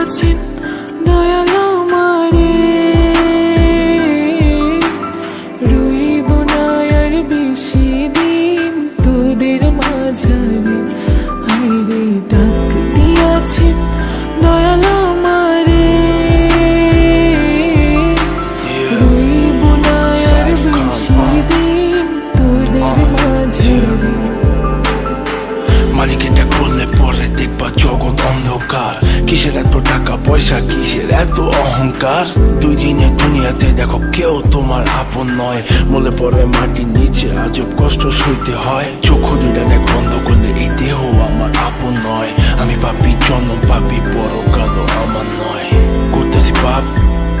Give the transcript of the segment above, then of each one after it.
দিয়াছেন দয়াল আমারে, রইব না আর বেশি দিন তোদের মাঝারে। হায়রে ডাক দিয়াছেন দয়াল আমারে, রইব না আর বেশি দিন তোদের মাঝারে। মালিকের ডাক করলে পরে দেখবা জগৎ অন্ধকার। কিসের এত টাকা পয়সা, কিসের এত অহংকার? দুই দিনের দুনিয়াতে দেখো কেউ তোমার আপন নয়। বলে পরে মাটির নিচে আজব কষ্ট সইতে হয়। চক্ষু দুইটা দেখ বন্ধ করলে এই দেহ আমার আপন নয়। আমি পাপি জন্ম, পাপি পরকালও আমার নয়। করতেছি পাপ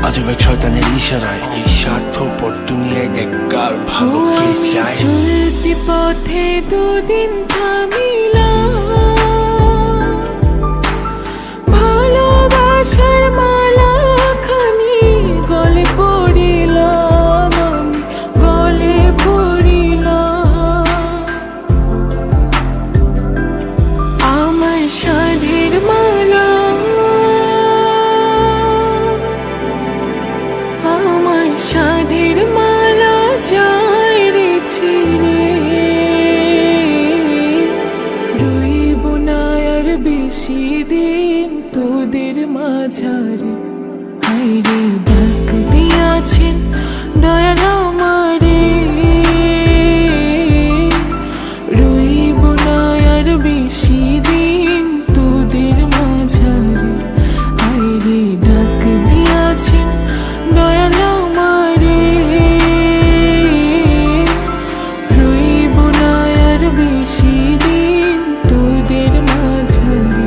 আজব এক শয়তানের ইশারায়। এই স্বার্থপর দুনিয়ায় দেখ কার ভালো কে চায়। চলতি পথে দুদিন থামিলাম, ভালোবাসার মালা খানি গলে পড়িলাম, আমি গলে পড়িলাম। আমার সাধের মালা, আমার সাধের মালা যায় রে ছিঁড়ে, রইব না আর বেশি দিন তোদের মাঝারে। হায়রে ডাক দিয়াছেন দয়াল আমারে, রইব না আর বেশি দিন তোদের মাঝারে। হায়রে ডাক দিয়াছেন দয়াল আমারে, রইব না আর বেশি দিন তোদের মাঝারে।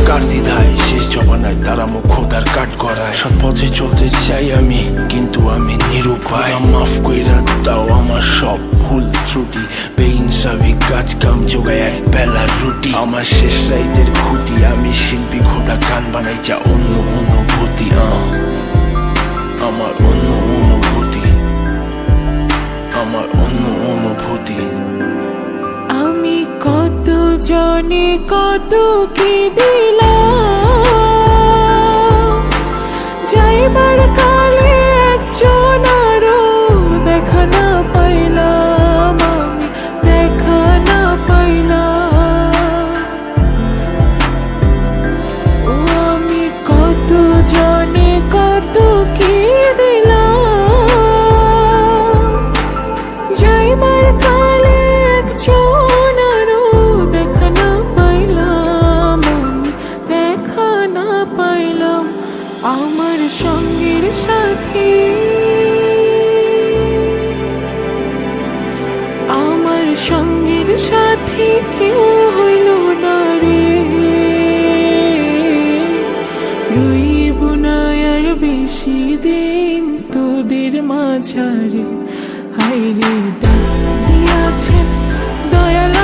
কার দ্বিধায় শেষ জমানায় তারা মুখ খোদার কাট করায়। সৎ পথে চলতে চাই আমি, কিন্তু আমি নিরুপায়। মাফ কইরা দাও আমার সব ভুল ত্রুটি। বেইনসাফি কাজ কাম জোগায় এক বেলার রুটি। আমার শেষ রাইতের খুঁটি, আমি শিল্পী খোদা গান বানাই যা অন্য অনুভূতি। আমার অন্য অনুভূতি, আমার অন্য অনুভূতি। আমি কত জনে কত কি দিলাম, যাইবার কালে একজন আরো দেখা না পাইলাম, আমি দেখা না পাইলাম। ও আমি কত জনে কত কি দিলাম, যাইবার কালে একজন আরো দেখা না পাইলাম, আমি দেখা না পাইলাম। আমার সঙ্গের সাথী, আমার সঙ্গের সাথী কেউ হইল না রে, রইব না আর বেশি দিন তোদের মাঝারে। হায়রে ডাক দিয়াছেন দয়াল